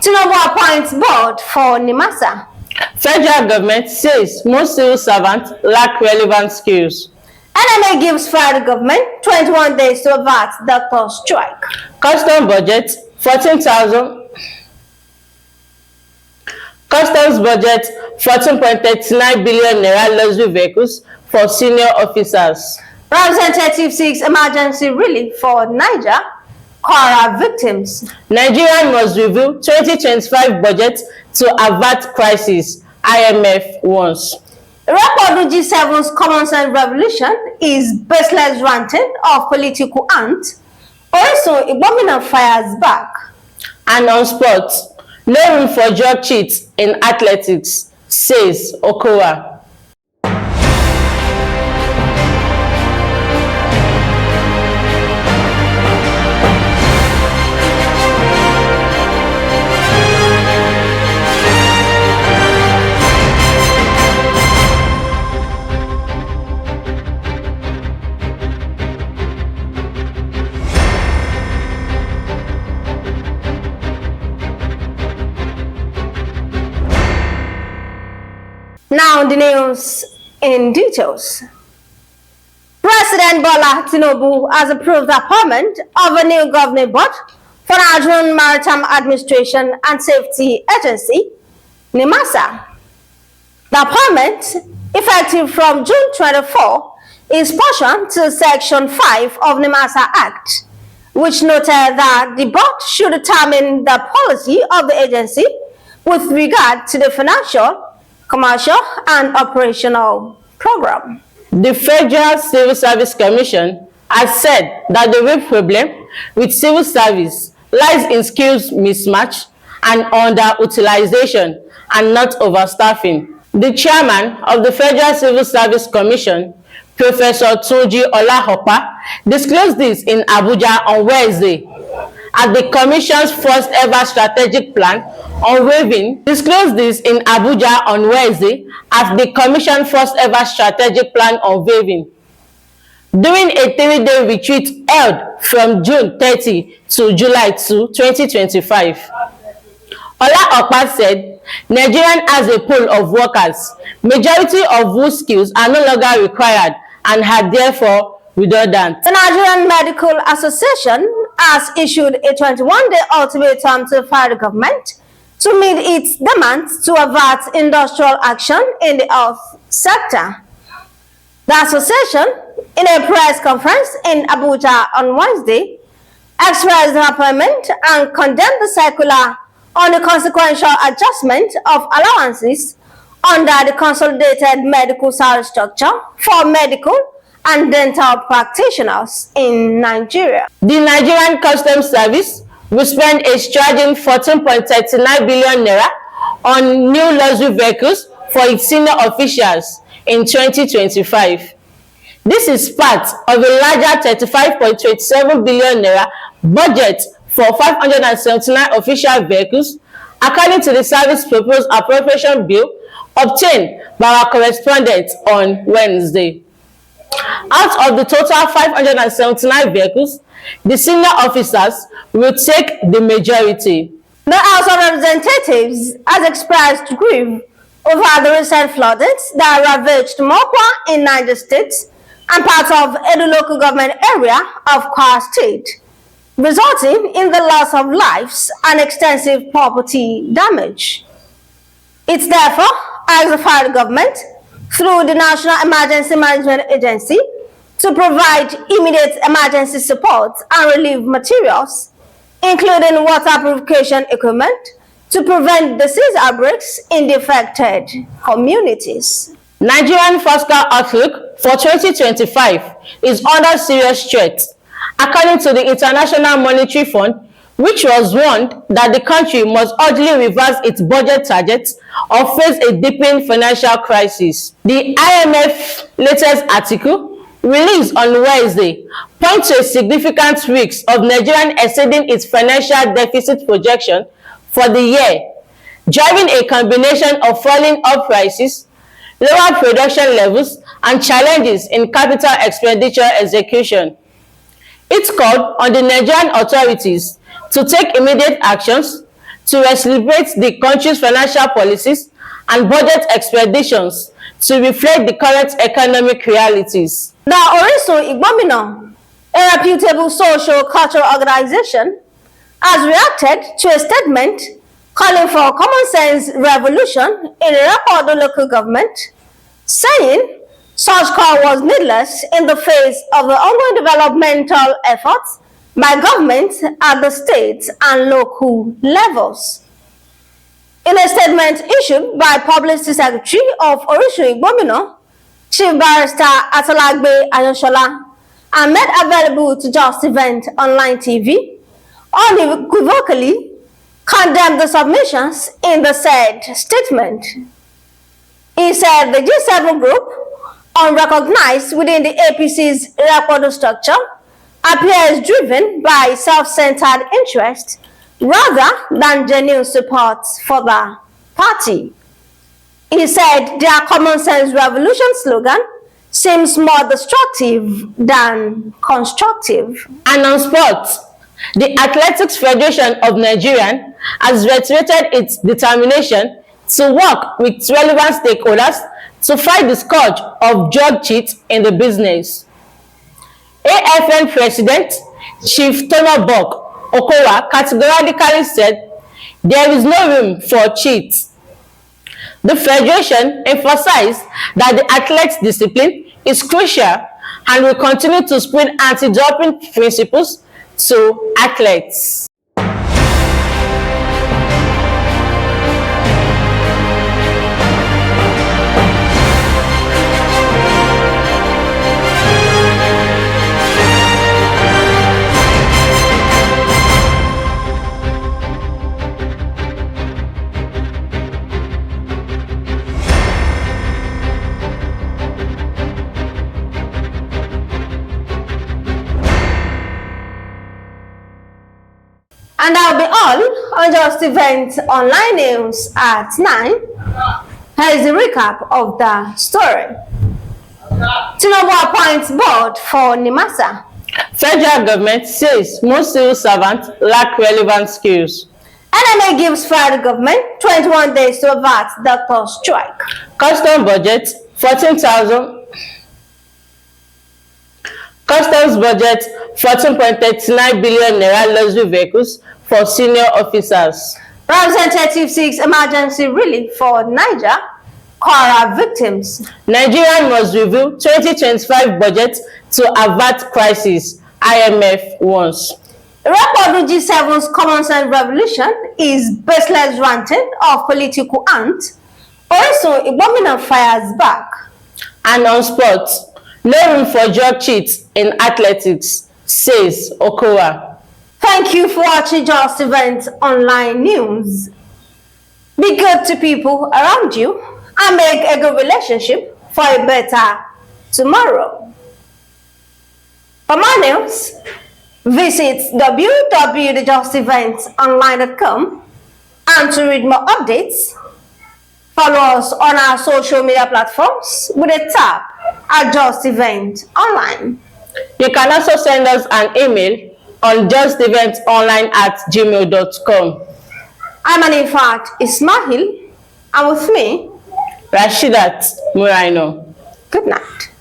Tinubu appoints board for NIMASA. Federal government says most civil servants lack relevant skills. NMA gives federal government 21 days to avert doctor strike. Custom budget 14,000. Customs budget 14.39 billion naira luxury vehicles for senior officers. Representative seeks emergency relief for Niger Kwara victims. Nigeria must review 2025 budget to avert crisis, IMF warns. Record of G7's common sense revolution is baseless ranting of political ants. Also, Ibomina fires back. And on sports, no room for drug cheats in athletics, says Okowa. Now the news in details. President Bola Tinubu has approved the appointment of a new governing board for Nigerian Maritime Administration and Safety Agency, NIMASA. The appointment, effective from June 24, is pursuant to Section 5 of NIMASA Act, which noted that the board should determine the policy of the agency with regard to the financial, commercial and operational program. The Federal Civil Service Commission has said that the real problem with civil service lies in skills mismatch and underutilization and not overstaffing. The chairman of the Federal Civil Service Commission, Professor Tunji Olahopa, disclosed this in Abuja on Wednesday at the Commission's first ever strategic plan on waiving. Disclosed this in Abuja on Wednesday at the Commission's first ever strategic plan on waiving. During a 3-day retreat held from June 30 to July 2, 2025. Olahopa said Nigeria has a pool of workers, majority of whose skills are no longer required and are therefore redundant. The Nigerian Medical Association has issued a 21-day ultimatum to the federal government to meet its demands to avert industrial action in the health sector. The association, in a press conference in Abuja on Wednesday, expressed disappointment and condemned the circular on the consequential adjustment of allowances under the consolidated medical salary structure for medical and dental practitioners in Nigeria. The Nigerian Customs Service will spend a straggling 14.39 billion naira on new luxury vehicles for its senior officials in 2025. This is part of a larger 35.27 billion naira budget for 579 official vehicles, according to the service proposed appropriation bill obtained by our correspondent on Wednesday. Out of the total 579 vehicles, the senior officers will take the majority. The House of Representatives has expressed grief over the recent floodings that ravaged Mokwa in Niger State and part of Edo local government area of Kwara State, resulting in the loss of lives and extensive property damage. It's therefore asked the federal government through the National Emergency Management Agency to provide immediate emergency support and relief materials, including water purification equipment, to prevent disease outbreaks in the affected communities. Nigerian fiscal outlook for 2025 is under serious threat, according to the International Monetary Fund, which was warned that the country must urgently reverse its budget targets or face a deepening financial crisis. The IMF latest article, released on Wednesday, points to a significant risk of Nigeria exceeding its financial deficit projection for the year, driving a combination of falling oil prices, lower production levels, and challenges in capital expenditure execution. It called on the Nigerian authorities to take immediate actions to recalibrate the country's financial policies and budget expectations to reflect the current economic realities. The Orisun Igbomina, a reputable social cultural organization, has reacted to a statement calling for a common sense revolution in Irepodo local government, saying such call was needless in the face of the ongoing developmental efforts by governments at the state and local levels. In a statement issued by Publicity Secretary of Orisun Igbomina, Chief Barrister Atalagbe Ayoshola, and made available to Just Event Online TV, unequivocally condemned the submissions in the said statement. He said the G7 group, unrecognized within the APC's Irepodo structure, appears driven by self-centered interest rather than genuine support for the party. He said their common sense revolution slogan seems more destructive than constructive. And on sports, the Athletics Federation of Nigeria has reiterated its determination to work with relevant stakeholders to fight the scourge of drug cheats in the business. AFN President Chief Tonobok Okowa categorically said there is no room for cheats. The Federation emphasized that the athletics discipline is crucial and will continue to spread anti-doping principles to athletes. And that'll be all on Just Event Online News at 9. Here is a recap of the story. Tinubu appoints board for NIMASA. Federal government says most civil servants lack relevant skills. NMA gives federal government 21 days to avert doctor strike. Custom budget 14,000. Customs budget 14.39 billion naira luxury vehicles for senior officers. Representative seeks emergency relief for Niger Kwara victims. Nigeria must review 2025 budget to avert crisis, IMF warns. Irepodo G7's common sense revolution is baseless ranting of political ants. Also, Igbomina fires back. And on sports, no room for drug cheats in athletics, says Okowa. Thank you for watching Just Event Online News. Be good to people around you and make a good relationship for a better tomorrow. For more news, visit www.justeventsonline.com, and to read more updates, follow us on our social media platforms with a tap at Just Event Online. You can also send us an email on justeventsonline@gmail.com. I'm Anifat Ismail, and with me, Rashidat Muraino. good night.